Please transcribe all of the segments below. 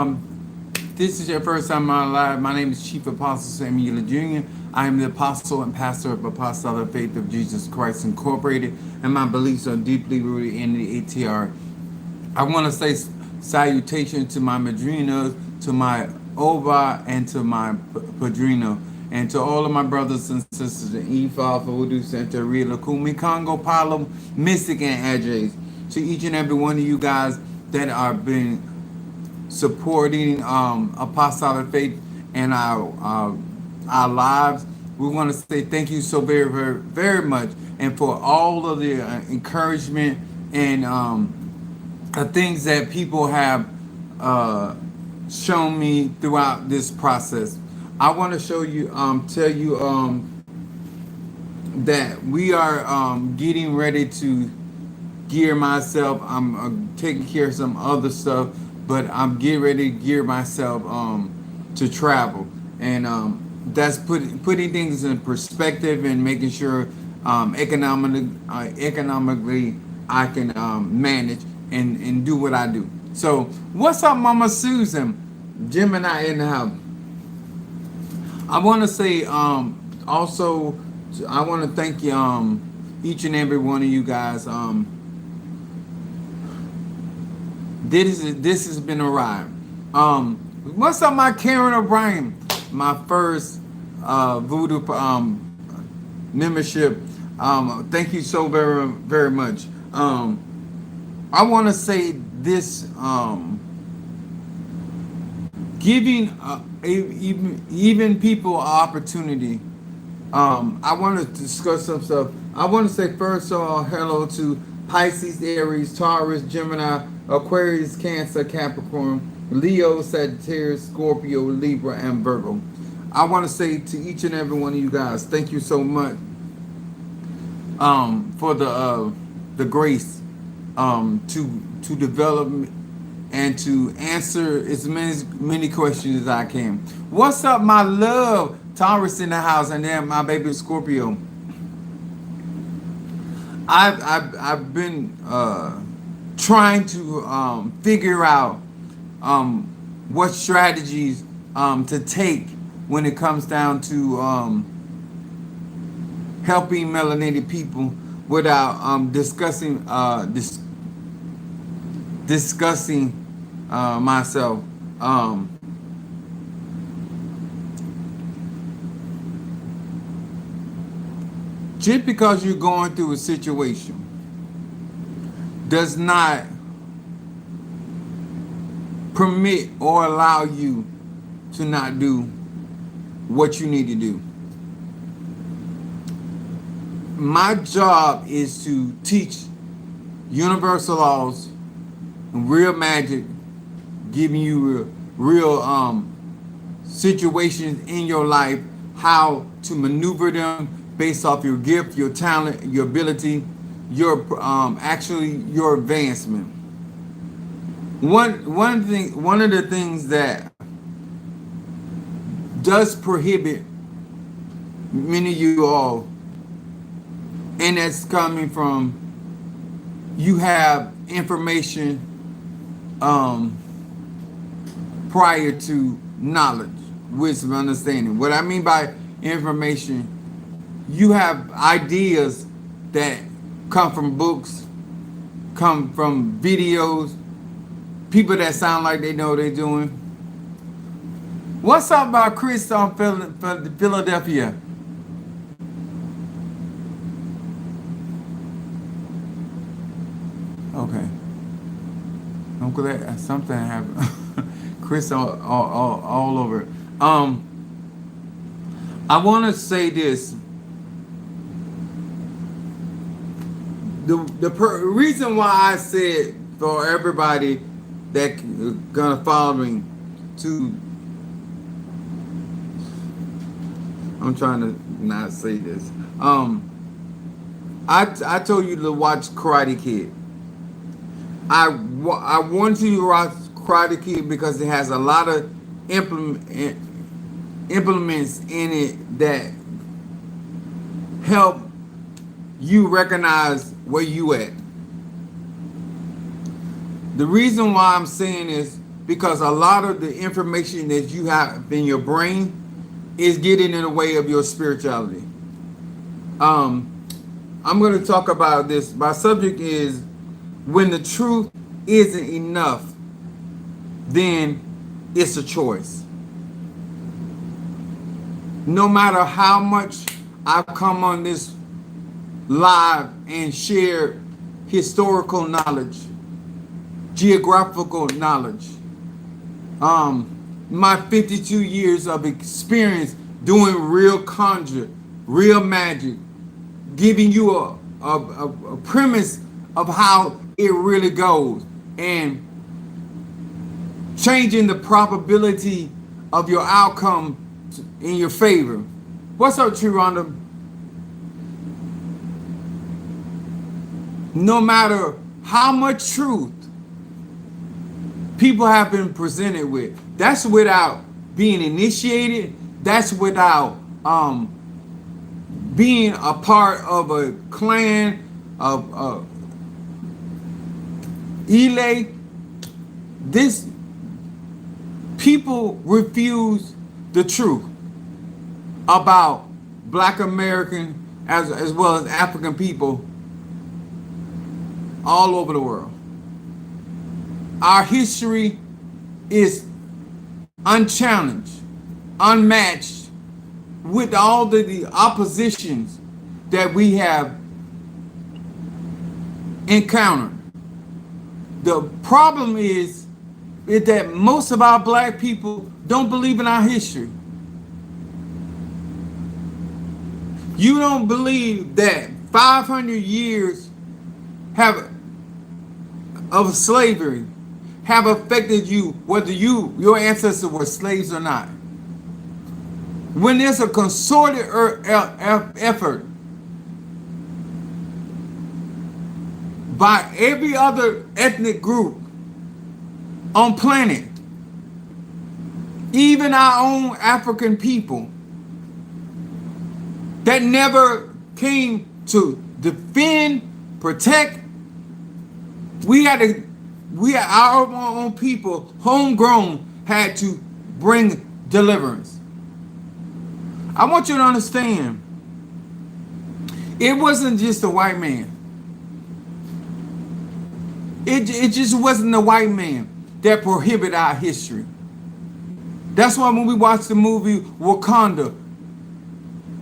This is your first time on live. My name is Chief Apostle Samuel Jr. I am the apostle and pastor of Apostolic Faith of Jesus Christ Incorporated, and my beliefs are deeply rooted in the ATR. I want to say salutation to my madrinas, to my Ova, and to my padrino, and to all of my brothers and sisters in Ifa, Voodoo Center, Rila, Kumi, Congo, Palo, Mystic, and Adjays. To each and every one of you guys that are being supporting apostolic faith and our lives. We want to say thank you so very, very, very much, and for all of the encouragement and things that people have shown me throughout this process. I want to show you, tell you that we are getting ready to gear myself. I'm taking care of some other stuff, but I'm getting ready to gear myself to travel, and that's putting things in perspective and making sure economically I can manage and do what I do. So what's up, Mama Susan? Gemini in the house. I want to say also I want to thank you each and every one of you guys. This has been a ride. What's up, my Karen O'Brien? My first Voodoo membership. Thank you so very, very much. I want to say this: giving even people an opportunity. I want to discuss some stuff. I want to say first of all, hello to Pisces, Aries, Taurus, Gemini, Aquarius, Cancer, Capricorn, Leo, Sagittarius, Scorpio, Libra, and Virgo. I want to say to each and every one of you guys, thank you so much for the grace to develop and to answer as many questions as I can. What's up, my love? Taurus in the house, and then my baby Scorpio. I've been trying to figure out what strategies to take when it comes down to helping melanated people without discussing myself. Just because you're going through a situation does not permit or allow you to not do what you need to do. My job is to teach universal laws and real magic, giving you real situations in your life, how to maneuver them based off your gift, your talent, your ability, your actually your advancement. One of the things that does prohibit many of you all, and that's coming from you have information prior to knowledge, wisdom, understanding. What I mean by information, you have ideas that come from books, come from videos, people that sound like they know what they're doing. What's up about Chris on Philadelphia? Okay. I'm glad something happened. Chris all over. I want to say this. The reason why I said for everybody that gonna follow me to, I'm trying to not say this. I told you to watch Karate Kid. I want you to watch Karate Kid because it has a lot of implements in it that help you recognize where you at. The reason why I'm saying this because a lot of the information that you have in your brain is getting in the way of your spirituality. I'm going to talk about this. My subject is when the truth isn't enough, then it's a choice. No matter how much I've come on this live and shared historical knowledge, geographical knowledge, my 52 years of experience doing real conjure, real magic, giving you a premise of how it really goes, and changing the probability of your outcome in your favor. What's up, Rhonda? No matter how much truth people have been presented with, that's without being initiated, that's without being a part of a clan of Ile. This people refuse the truth about Black American as well as African people all over the world. Our history is unchallenged, unmatched with all the oppositions that we have encountered. The problem is that most of our Black people don't believe in our history. You don't believe that 500 years of slavery have affected you, whether your ancestors were slaves or not. When there's a concerted effort by every other ethnic group on planet, even our own African people, that never came to defend, protect. Our own people, homegrown, had to bring deliverance. I want you to understand, it wasn't just a white man. It just wasn't the white man that prohibited our history. That's why when we watch the movie Wakanda,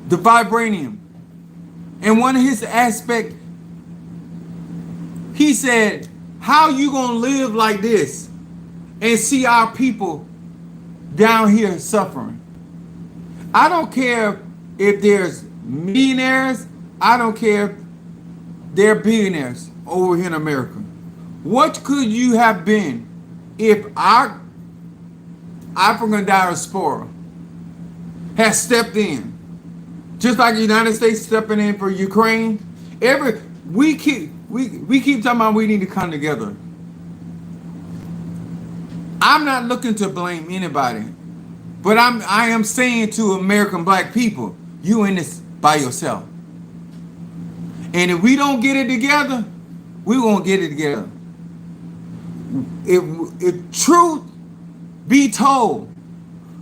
the Vibranium, and one of his aspects, he said, how you gonna live like this and see our people down here suffering? I don't care if there's millionaires, I don't care if they're billionaires over here in America. What could you have been if our African diaspora has stepped in? Just like the United States stepping in for Ukraine. We keep talking about we need to come together. I'm not looking to blame anybody, but I am saying to American Black people, you in this by yourself. And if we don't get it together, we won't get it together. If truth be told,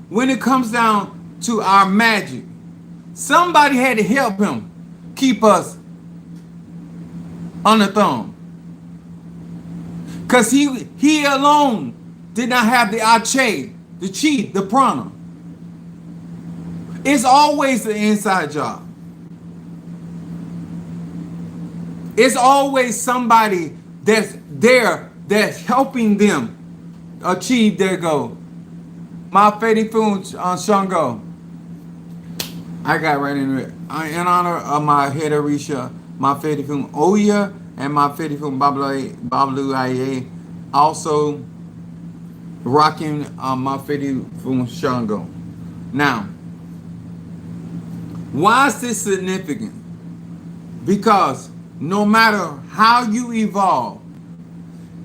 when it comes down to our magic, somebody had to help him keep us on the thumb. Because he alone did not have the Ache, the Chi, the Prana. It's always the inside job. It's always somebody that's there that's helping them achieve their goal. My Fedi Fun Shango. I got right into it. In honor of my head Orisha, my Fedi Fun Oya, and my Fedi Fun Bablu Aye, also rocking my Fedi Fun Shango. Now, why is this significant? Because no matter how you evolve,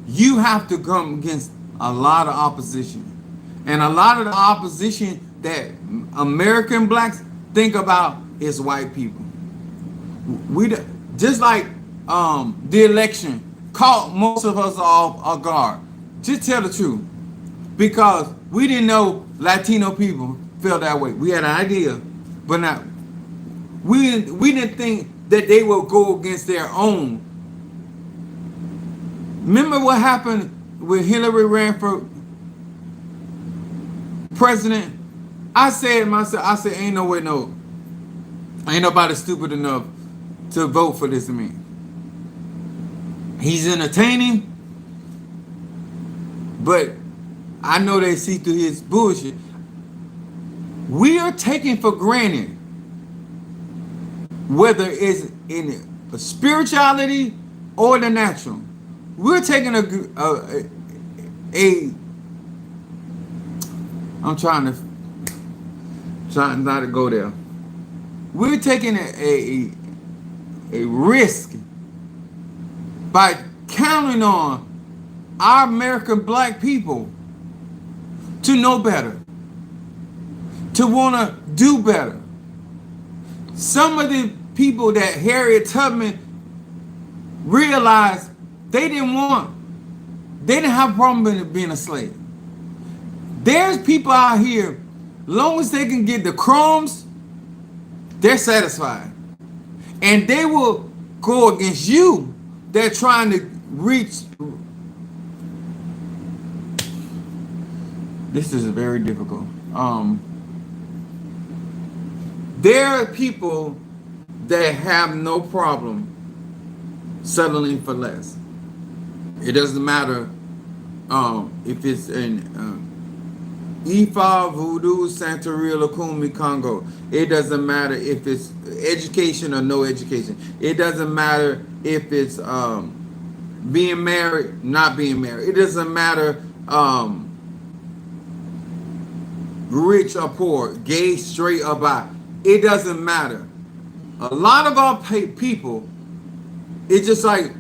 you have to come against a lot of opposition. And a lot of the opposition that American Blacks think about is white people. We just like the election caught most of us off guard. Just tell the truth. because we didn't know Latino people felt that way. We had an idea, but not we didn't think that they would go against their own. Remember what happened when Hillary ran for president? I said myself, ain't no way, no. Ain't nobody stupid enough to vote for this man. He's entertaining, but I know they see through his bullshit. We are taking for granted, whether it's in spirituality or the natural. We're taking I'm trying not to go there. We're taking a risk by counting on our American black people to know better, to want to do better. Some of the people that Harriet Tubman realized they didn't have a problem with being a slave. There's people out here, long as they can get the crumbs, they're satisfied. And they will go against you. They're trying to reach. This is very difficult. There are people that have no problem settling for less. It doesn't matter if it's in Ifa, Voodoo, Santeria, Lukumi, Congo. It doesn't matter if it's education or no education. It doesn't matter if it's being married, not being married. It doesn't matter rich or poor, gay, straight or bi. It doesn't matter. A lot of our people, it's just like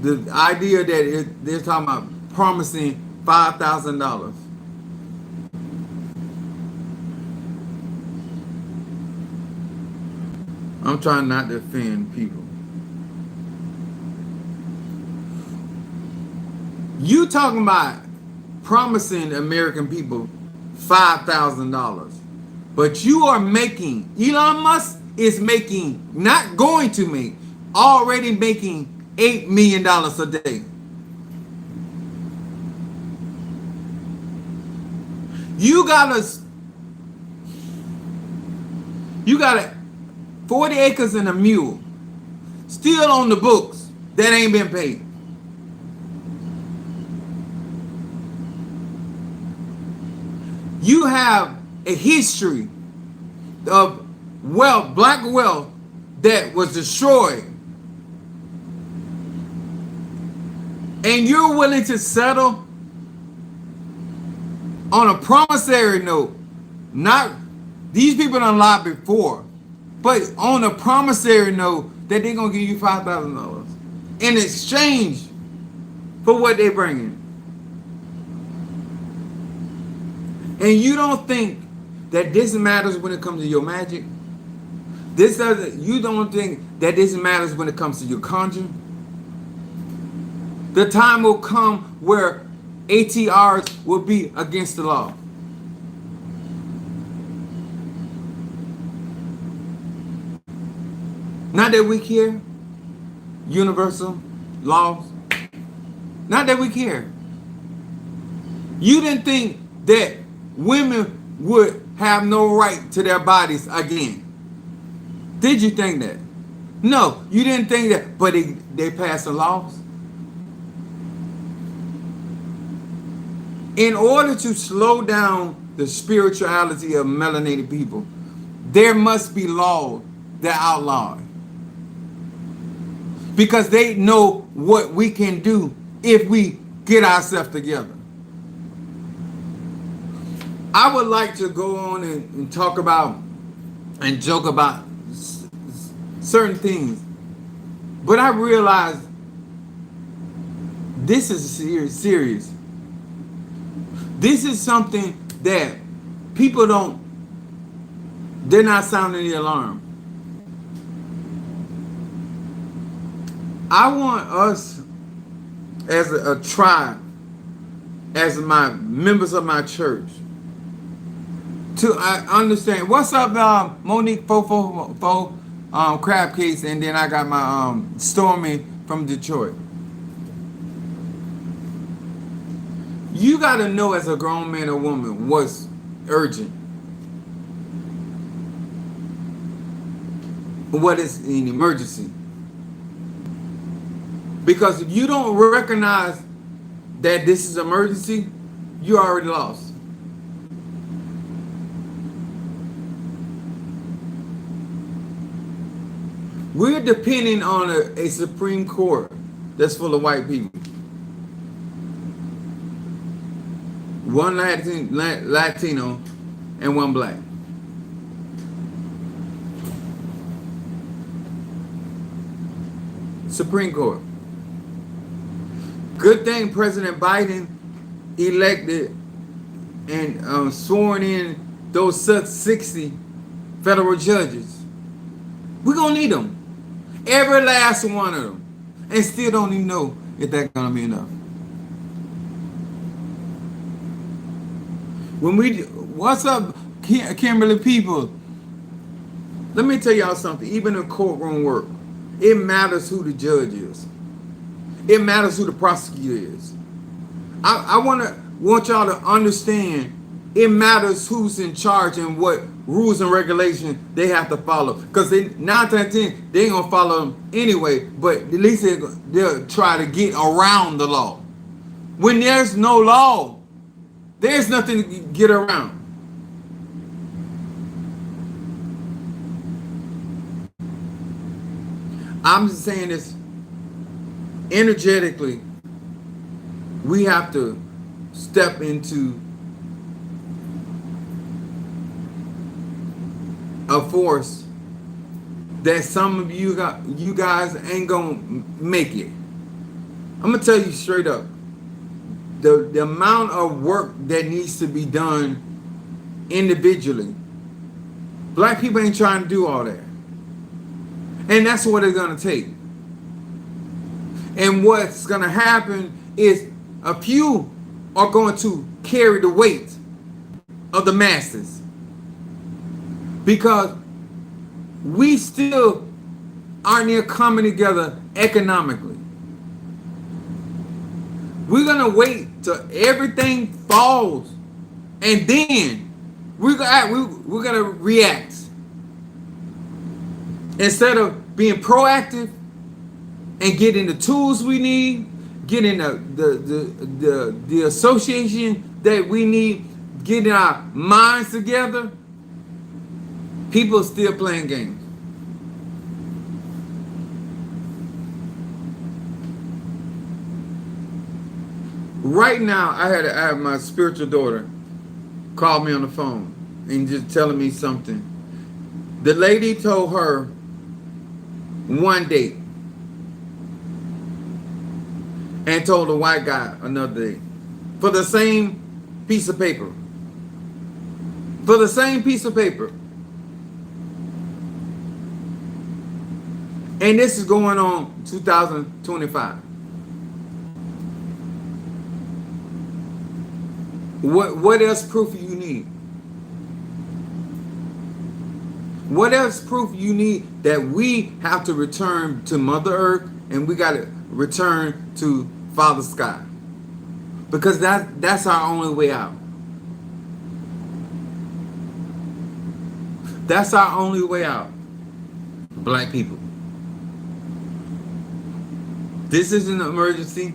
the idea that they're talking about promising $5,000. I'm trying not to offend people. You talking about promising American people $5,000, but you are making, Elon Musk is making, not going to make, already making $8 million a day. You got 40 acres and a mule still on the books that ain't been paid. You have a history of wealth, black wealth, that was destroyed. And you're willing to settle on a promissory note. Not, these people done lied before, but on a promissory note that they're going to give you $5,000 in exchange for what they bring in. And you don't think that this matters when it comes to your magic? You don't think that this matters when it comes to your conjuring? The time will come where ATRs will be against the law. Not that we care. Universal laws. Not that we care. You didn't think that women would have no right to their bodies again. Did you think that? No, you didn't think that, but they passed the laws. In order to slow down the spirituality of melanated people, there must be laws that outlaw it. Because they know what we can do if we get ourselves together. I would like to go on and talk about and joke about certain things, but I realize this is serious. This is something that people they're not sounding the alarm. I want us as a tribe as my members of my church to understand. What's up, Monique 444 Crab Case, and then I got my Stormy from Detroit. You got to know as a grown man or woman what's urgent, what is an emergency. Because if you don't recognize that this is emergency, you already lost. We're depending on a Supreme Court that's full of white people. One Latino and one black. Supreme Court. Good thing President Biden elected and sworn in those 60 federal judges. We're going to need them. Every last one of them. And still don't even know if that's going to be enough. What's up, Kimberly people? Let me tell y'all something. Even in courtroom work, it matters who the judge is. It matters who the prosecutor is. I want y'all to understand it matters who's in charge and what rules and regulations they have to follow. Because 9 out of 10, they ain't going to follow them anyway, but at least they'll try to get around the law. When there's no law, there's nothing to get around. I'm just saying this energetically. We have to step into a force that some of you guys ain't gonna make it. I'm gonna tell you straight up. The amount of work that needs to be done individually. Black people ain't trying to do all that. And that's what it's going to take. And what's going to happen is a few are going to carry the weight of the masses. Because we still aren't near coming together economically. We're going to wait till everything falls. And then we're going to react. Instead of being proactive and getting the tools we need, getting the association that we need, getting our minds together, people are still playing games. Right now, I have my spiritual daughter call me on the phone and just telling me something. The lady told her one date and told the white guy another date for the same piece of paper. For the same piece of paper. And this is going on 2025. What else proof you need? What else proof you need that we have to return to Mother Earth and we got to return to Father Sky? Because that's our only way out. That's our only way out. Black people. This is an emergency.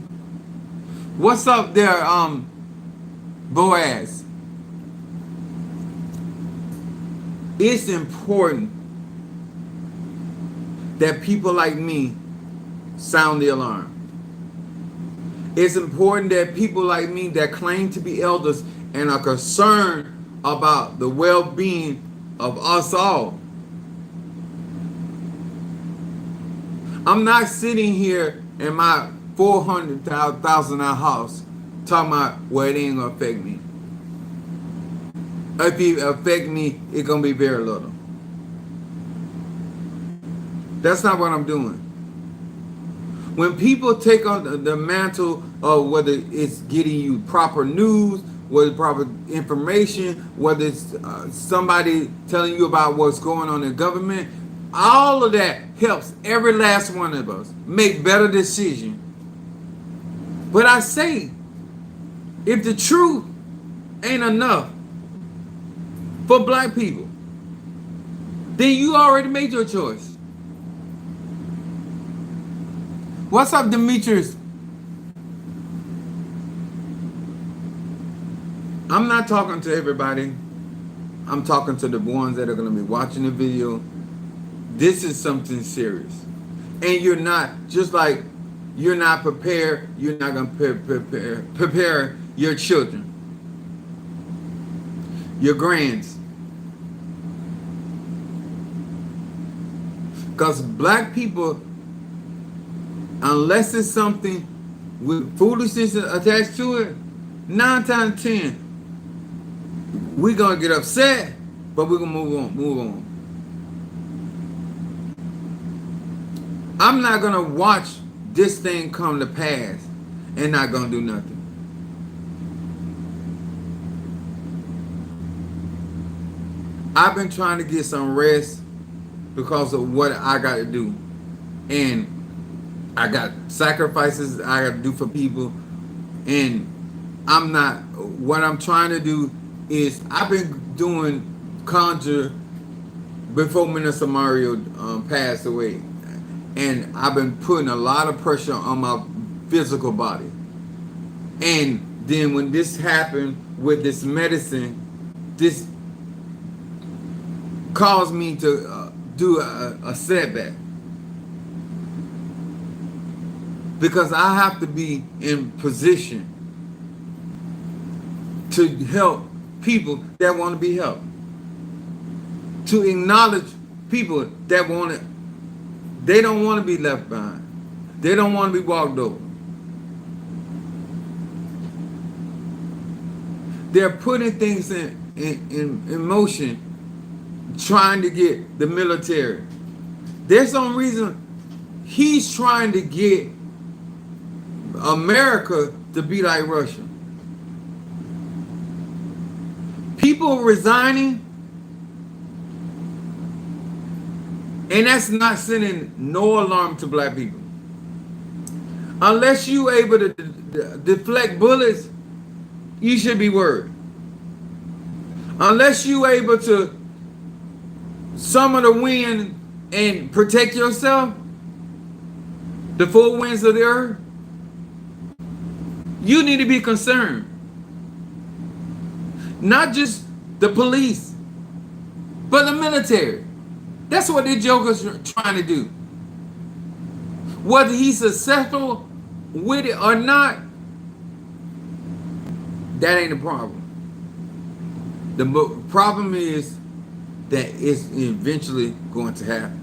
What's up there, Boaz? It's important that people like me sound the alarm. It's important that people like me that claim to be elders and are concerned about the well-being of us all. I'm not sitting here in my $400,000 house talking about, well, it ain't gonna affect me. If it affect me, it's gonna be very little. That's not what I'm doing. When people take on the mantle or whether it's getting you proper news, whether it's proper information, whether it's somebody telling you about what's going on in government. All of that helps every last one of us make better decisions. But I say, if the truth ain't enough for black people, then you already made your choice. What's up, Demetrius? I'm not talking to everybody. I'm talking to the ones that are going to be watching the video. This is something serious. And you're not, just like you're not prepared, you're not going to prepare your children, your grands. Because black people, unless it's something with foolishness attached to it, 9 times 10, we're going to get upset, but we're going to move on. I'm not going to watch this thing come to pass and not going to do nothing. I've been trying to get some rest because of what I got to do. And I got sacrifices I got to do for people. And what I'm trying to do is, I've been doing conjure before Minister Mario passed away. And I've been putting a lot of pressure on my physical body. And then when this happened with this medicine, this caused me to do a setback. Because I have to be in position to help people that want to be helped. To acknowledge people that they don't want to be left behind. They don't want to be walked over. They're putting things in motion, trying to get the military. There's some reason he's trying to get America to be like Russia. People resigning, and that's not sending no alarm to black people. Unless you able to deflect bullets, you should be worried. Unless you able to summon the wind and protect yourself, the four winds of the earth, you need to be concerned. Not just the police, but the military. That's what the Joker's trying to do. Whether he's successful with it or not, that ain't the problem. The problem is that it's eventually going to happen.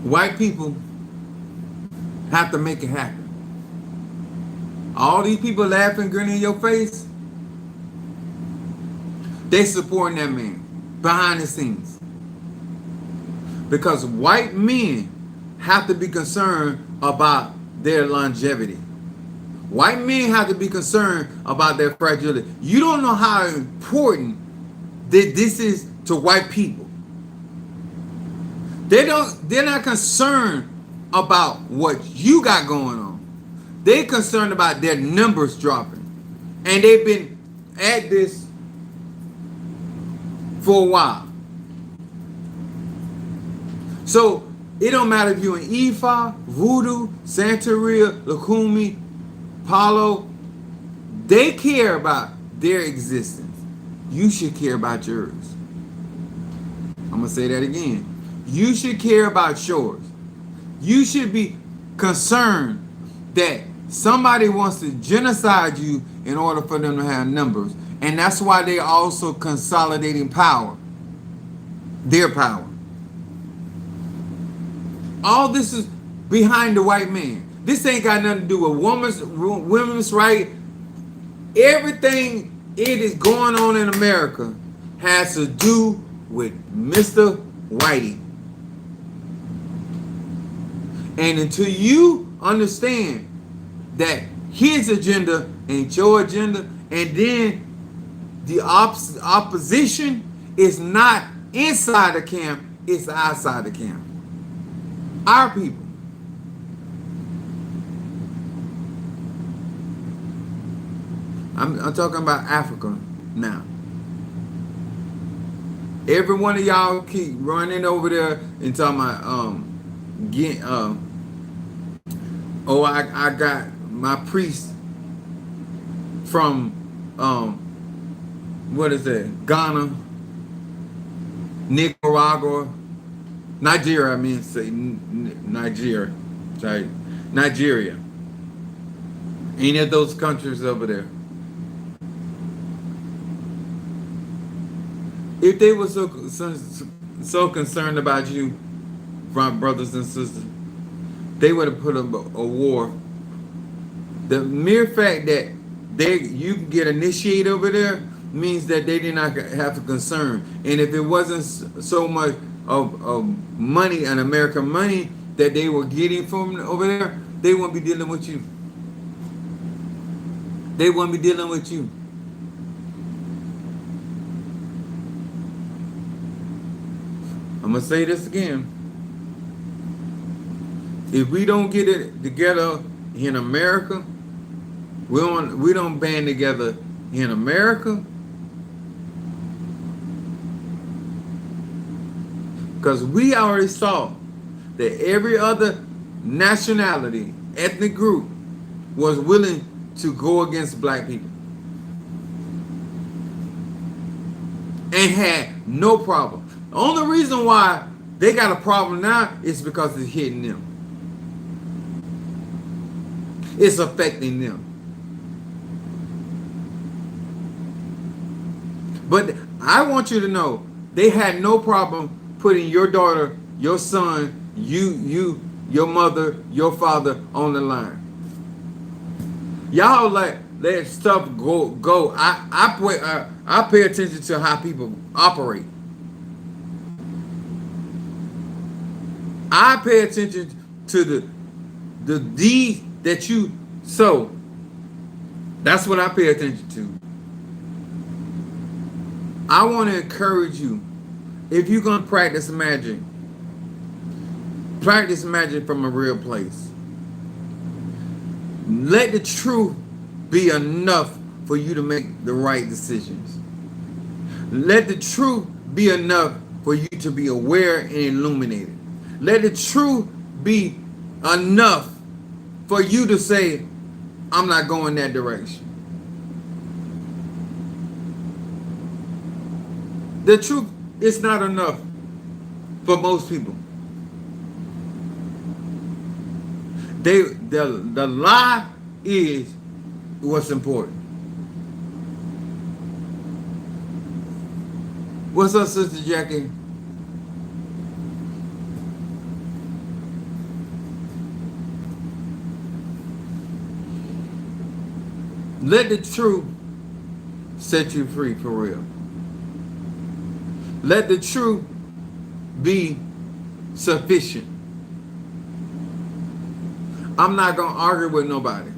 White people have to make it happen. All these people laughing, grinning in your face, they supporting that man behind the scenes. Because white men have to be concerned about their longevity. White men have to be concerned about their fragility. You don't know how important that this is to white people. They're not concerned about what you got going on. They're concerned about their numbers dropping. And they've been at this for a while. So it don't matter if you're in Ifa, Voodoo, Santeria, Lukumi, Palo. They care about their existence. You should care about yours. I'm going to say that again. You should care about yours. You should be concerned that somebody wants to genocide you in order for them to have numbers. And that's why they're also consolidating power. Their power. All this is behind the white man. This ain't got nothing to do with women's right. Everything it is going on in America has to do with Mr. Whitey. And until you understand that his agenda ain't your agenda, and then the opposition is not inside the camp, it's outside the camp. Our people. I'm talking about Africa now. Every one of y'all keep running over there and talking about I got my priest from what is that? Ghana, Nicaragua, Nigeria. I mean, say Nigeria. Sorry, Nigeria. Any of those countries over there. If they were so concerned about you, brothers and sisters, they would have put up a war. The mere fact that you can get initiated over there means that they did not have to concern. And if it wasn't so much of money and American money that they were getting from over there, they wouldn't be dealing with you. They wouldn't be dealing with you. I'm going to say this again. If we don't get it together in America, we don't band together in America, because we already saw that every other nationality, ethnic group was willing to go against black people and had no problem. The only reason why they got a problem now is because it's hitting them. It's affecting them. But I want you to know, they had no problem putting your daughter, your son, your mother, your father on the line. Y'all let stuff go. I pay attention to how people operate. I pay attention to the deed that you sow. That's what I pay attention to. I want to encourage you, if you're going to practice magic from a real place. Let the truth be enough for you to make the right decisions. Let the truth be enough for you to be aware and illuminated. Let the truth be enough for you to say, I'm not going that direction. The truth is not enough for most people. The lie is what's important. What's up, Sister Jackie? Let the truth set you free for real. Let the truth be sufficient. I'm not going to argue with nobody.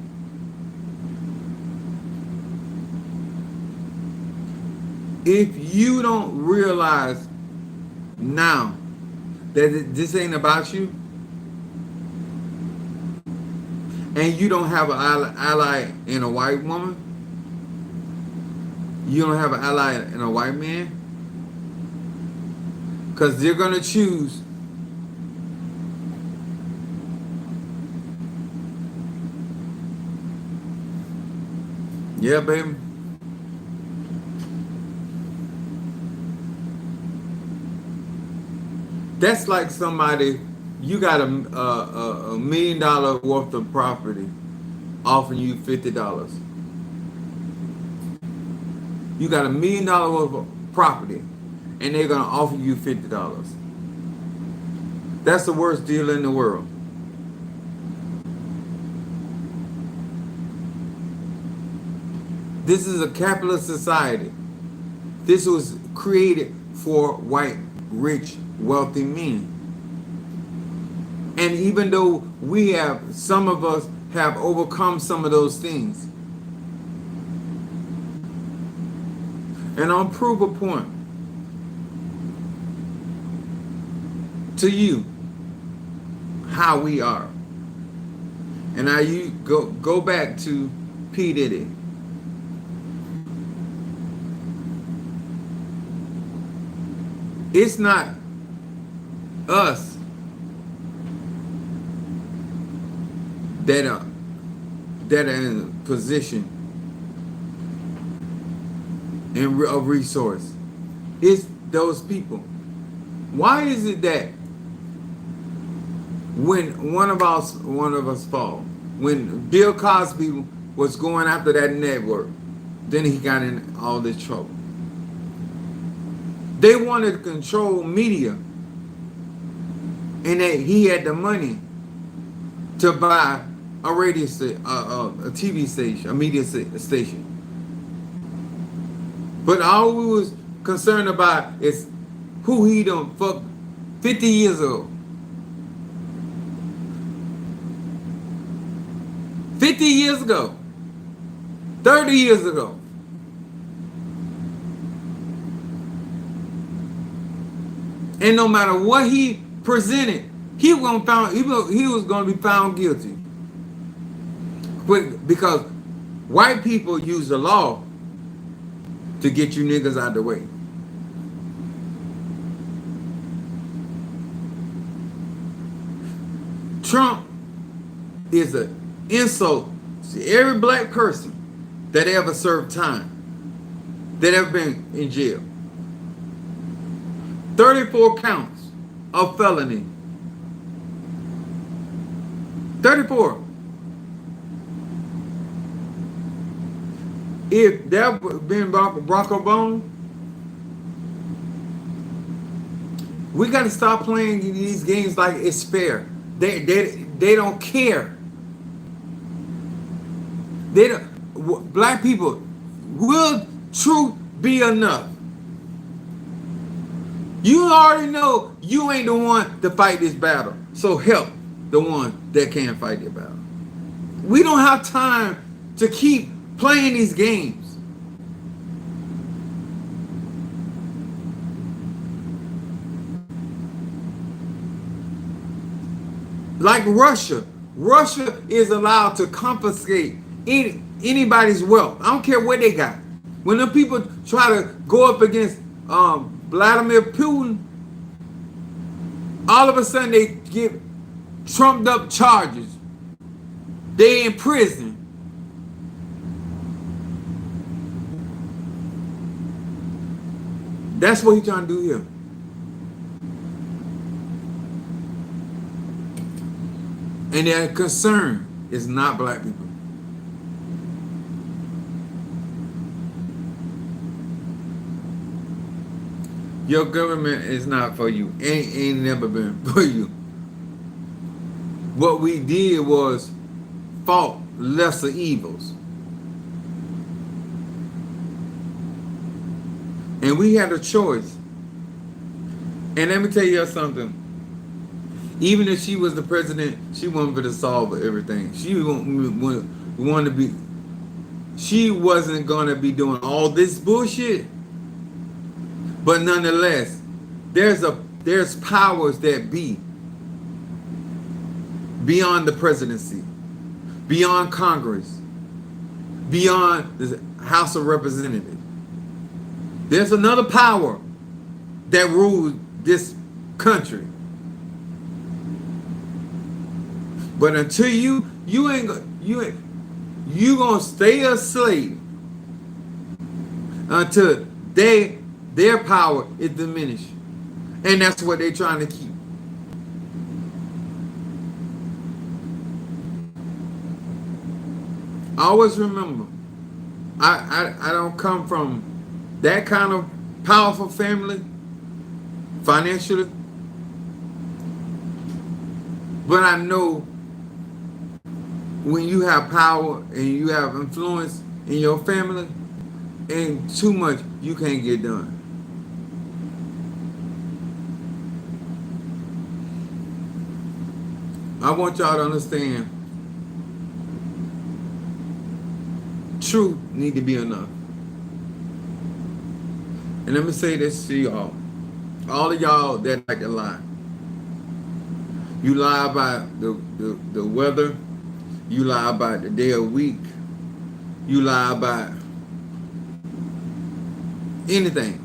If you don't realize now that this ain't about you, and you don't have an ally in a white woman, you don't have an ally in a white man, because they're going to choose yeah, baby. That's like somebody, you got a $1 million worth of property offering you $50. You got $1 million worth of property and they're going to offer you $50. That's the worst deal in the world. This is a capitalist society. This was created for white, rich, wealthy men. And even though some of us have overcome some of those things, and I'll prove a point to you how we are. And now you go back to P. Diddy. It's not us that are in a position and a resource. It's those people. Why is it that when one of us fall, when Bill Cosby was going after that network, then he got in all this trouble. They wanted to control media, and that he had the money to buy a radio station, a TV station, a media station. But all we was concerned about is who he done fucked 50 years ago. 50 years ago. 30 years ago. And no matter what he presented, he was going to be found guilty. Because white people use the law to get you niggas out the way. Trump is an insult to every black person that ever served time, that ever been in jail. 34 counts of felony. 34. If that been Barack Obama, we got to stop playing these games like it's fair. They don't care. They don't. Black people, will truth be enough? You already know you ain't the one to fight this battle. So help the one that can fight the battle. We don't have time to keep playing these games. Like Russia. Russia is allowed to confiscate anybody's wealth. I don't care what they got. When the people try to go up against Vladimir Putin, all of a sudden they get trumped up charges. They in prison. That's what he's trying to do here. And their concern is not black people. Your government is not for you. Ain't never been for you. What we did was fought lesser evils. And we had a choice. And let me tell you something. Even if she was the president, she wanted to solve everything. She wanted to be. She wasn't gonna be doing all this bullshit. But nonetheless, there's powers that be beyond the presidency, beyond Congress, beyond the House of Representatives. There's another power that rules this country. But until you gonna stay a slave until their power is diminished. And that's what they're trying to keep. Always remember, I don't come from that kind of powerful family financially, but I know when you have power and you have influence in your family, and too much you can't get done. I want y'all to understand truth need to be enough. And let me say this to y'all. All of y'all that like to lie. You lie about the weather. You lie about the day of week. You lie about anything.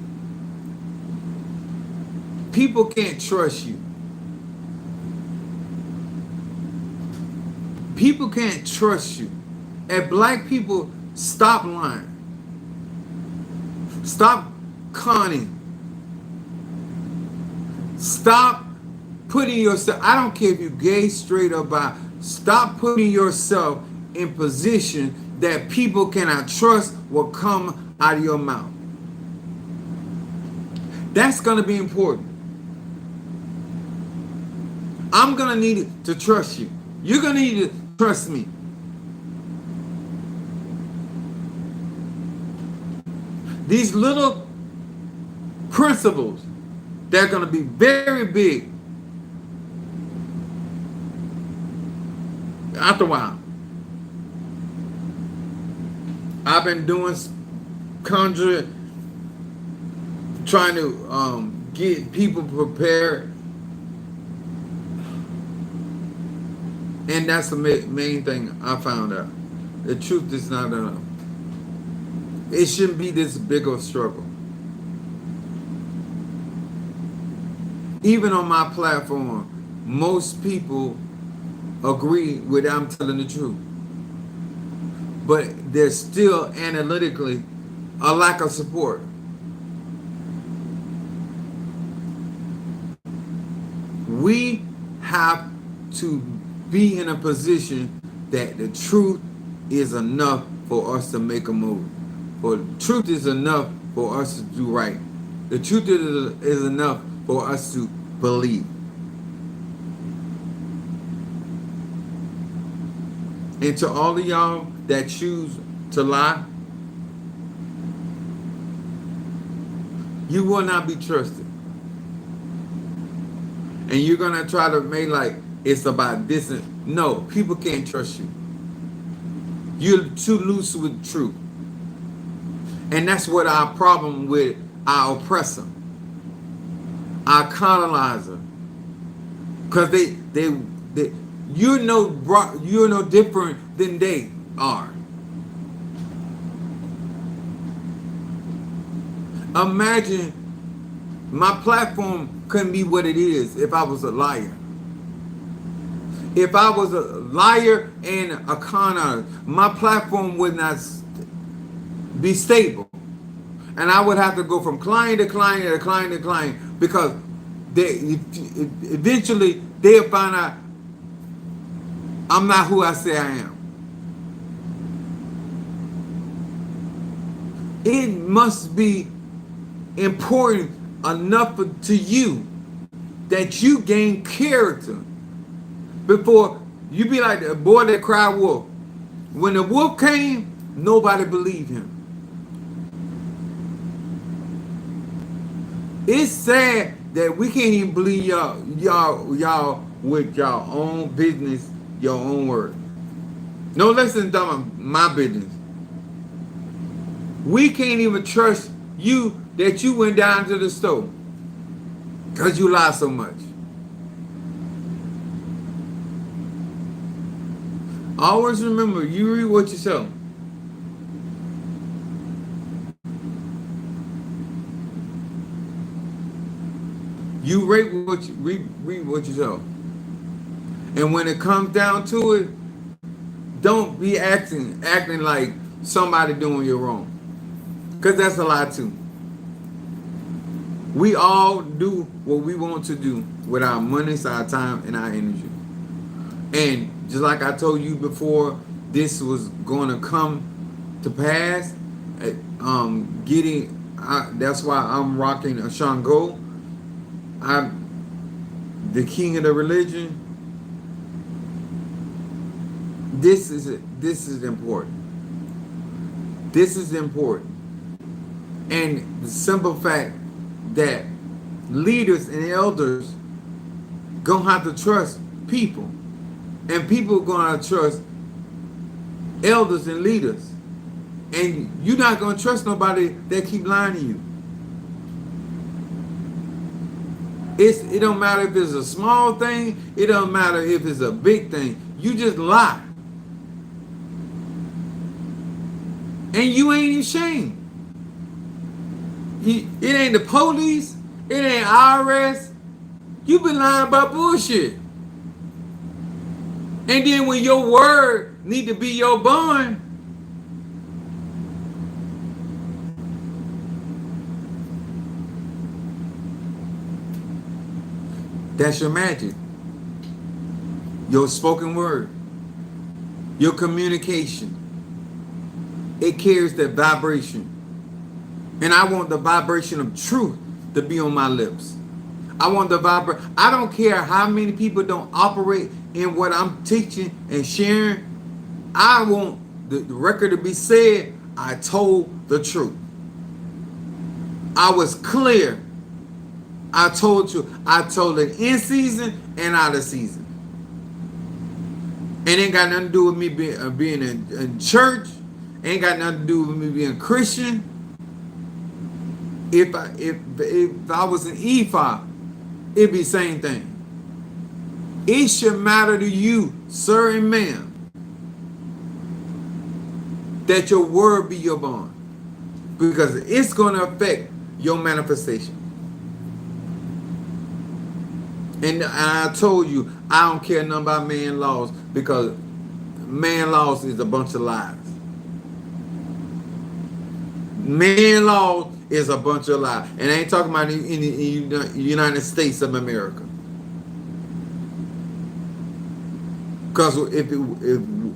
People can't trust you. People can't trust you. And black people, stop lying. Stop conning. Stop putting yourself, I don't care if you're gay, straight, or bi, stop putting yourself in position that people cannot trust will come out of your mouth. That's going to be important. I'm going to need to trust you. You're going to need to trust me. These little principles, they're going to be very big after a while. I've been doing conjure, trying to get people prepared, and that's the main thing I found out. The truth is not enough. It shouldn't be this big of a struggle. Even on my platform, most people agree with I'm telling the truth. But there's still analytically a lack of support. We have to be in a position that the truth is enough for us to make a move. For the truth is enough for us to do right. The truth is enough for us to believe. And to all of y'all that choose to lie, you will not be trusted. And you're going to try to make like it's about this. No, people can't trust you. You're too loose with truth. And that's what our problem with our oppressor, our colonizer. Because you're no different than they are. Imagine my platform couldn't be what it is if I was a liar. If I was a liar and a con artist, my platform would not be stable. And I would have to go from client to client to client to client because eventually they'll find out I'm not who I say I am. It must be important enough to you that you gain character before you be like the boy that cried wolf. When the wolf came, nobody believed him. It's sad that we can't even believe y'all with y'all own business, your own word. No less than my business. We can't even trust you that you went down to the store because you lie so much. Always remember, you read what you sell. You read what you sell. And when it comes down to it, don't be acting like somebody doing you wrong. Because that's a lie too. We all do what we want to do with our money, our time, and our energy. And just like I told you before, this was going to come to pass. That's why I'm rocking a Shango. I'm the king of the religion. This is important. This is important. And the simple fact that leaders and elders gonna have to trust people. And people are going to trust elders and leaders. And you're not going to trust nobody that keep lying to you. It don't matter if it's a small thing. It don't matter if it's a big thing. You just lie. And you ain't ashamed. It ain't the police. It ain't IRS. You been lying about bullshit. And then when your word need to be your bond, that's your magic. Your spoken word. Your communication. It carries that vibration. And I want the vibration of truth to be on my lips. I want the vibration. I don't care how many people don't operate in what I'm teaching and sharing. I want the record to be said, I told the truth. I was clear. I told you. I told it in season and out of season. It ain't got nothing to do with me being in church. Ain't got nothing to do with me being Christian. If I was an ephah, it'd be the same thing. It should matter to you, sir and ma'am, that your word be your bond, because it's going to affect your manifestation. And I told you, I don't care nothing about man laws, because man laws is a bunch of lies. Man law is a bunch of lies. And I ain't talking about in the United States of America. Because if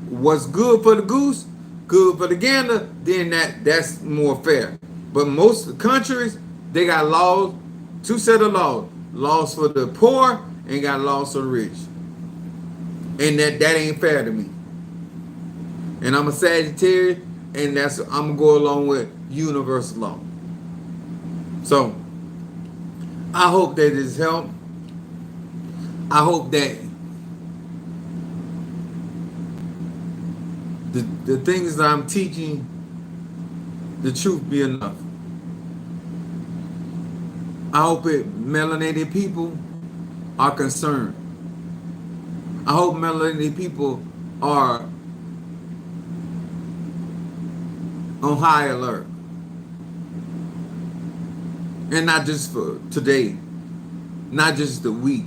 what's good for the goose, good for the gander, then that's more fair. But most countries, they got laws, two set of laws. Laws for the poor and got laws for the rich. And that ain't fair to me. And I'm a Sagittarius, and I'm gonna go along with universal law. So I hope that this helped. I hope that the things that I'm teaching, the truth be enough. I hope melanated people are concerned. I hope melanated people are on high alert. And not just for today, not just the week.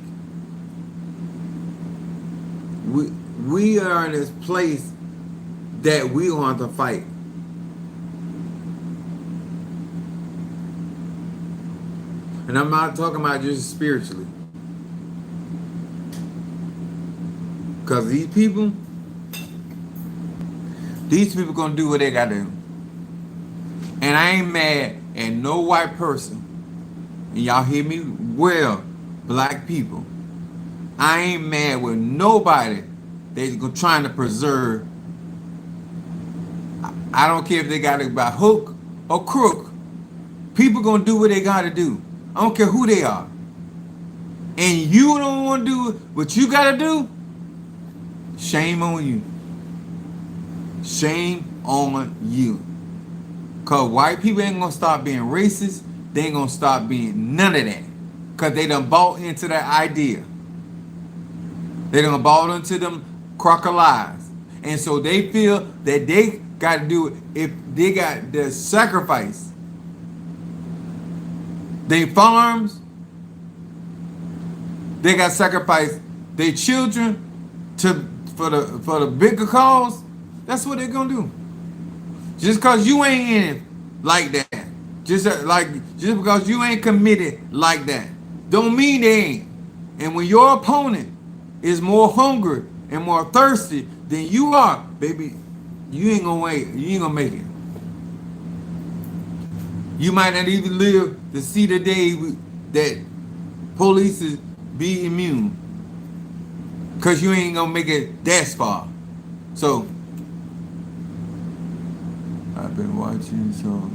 We are in this place that we want to fight. And I'm not talking about just spiritually. Because these people gonna do what they gotta do. And I ain't mad at no white person. And y'all hear me well, black people. I ain't mad with nobody that's trying to preserve. I don't care if they got it by hook or crook. People gonna do what they gotta do. I don't care who they are. And you don't want to do what you gotta do, shame on you. Shame on you. Because white people ain't gonna stop being racist. They ain't gonna stop being none of that. Because they done bought into that idea. They done bought into them crocodiles. And so they feel that they got to do it. If they got the sacrifice their farms, they got to sacrifice their children for the bigger cause, that's what they're going to do. Just because you ain't in it like that. Just because you ain't committed like that, don't mean they ain't. And when your opponent is more hungry and more thirsty than you are, baby, you ain't gonna wait. You ain't gonna make it. You might not even live to see the day that police be immune, because you ain't gonna make it that far. So I've been watching, so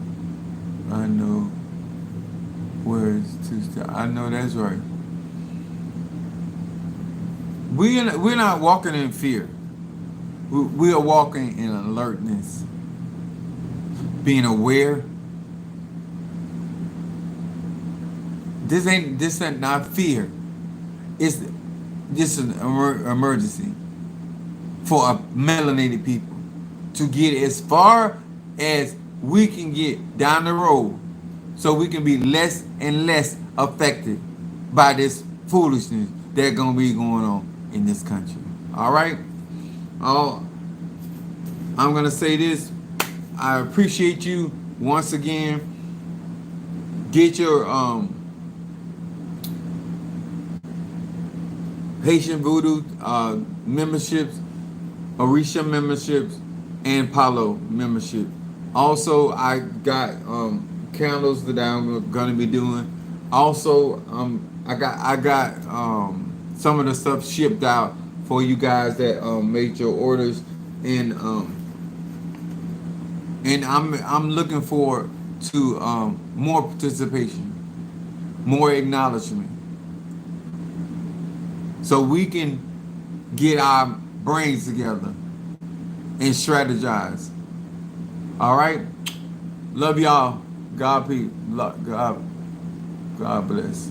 I know where it's to start. I know that's right. we're not walking in fear. We are walking in alertness, being aware. This ain't not fear. It's this is an emergency for melanated people to get as far as we can get down the road, so we can be less and less affected by this foolishness that's gonna be going on in this country. All right. Oh, I'm gonna say this. I appreciate you once again. Get your Haitian Voodoo memberships, Orisha memberships, and Palo membership. Also, I got candles that I'm gonna be doing. Also, I got some of the stuff shipped out for you guys that made your orders, and I'm looking forward to more participation, more acknowledgement, so we can get our brains together and strategize. All right. Love y'all. God bless.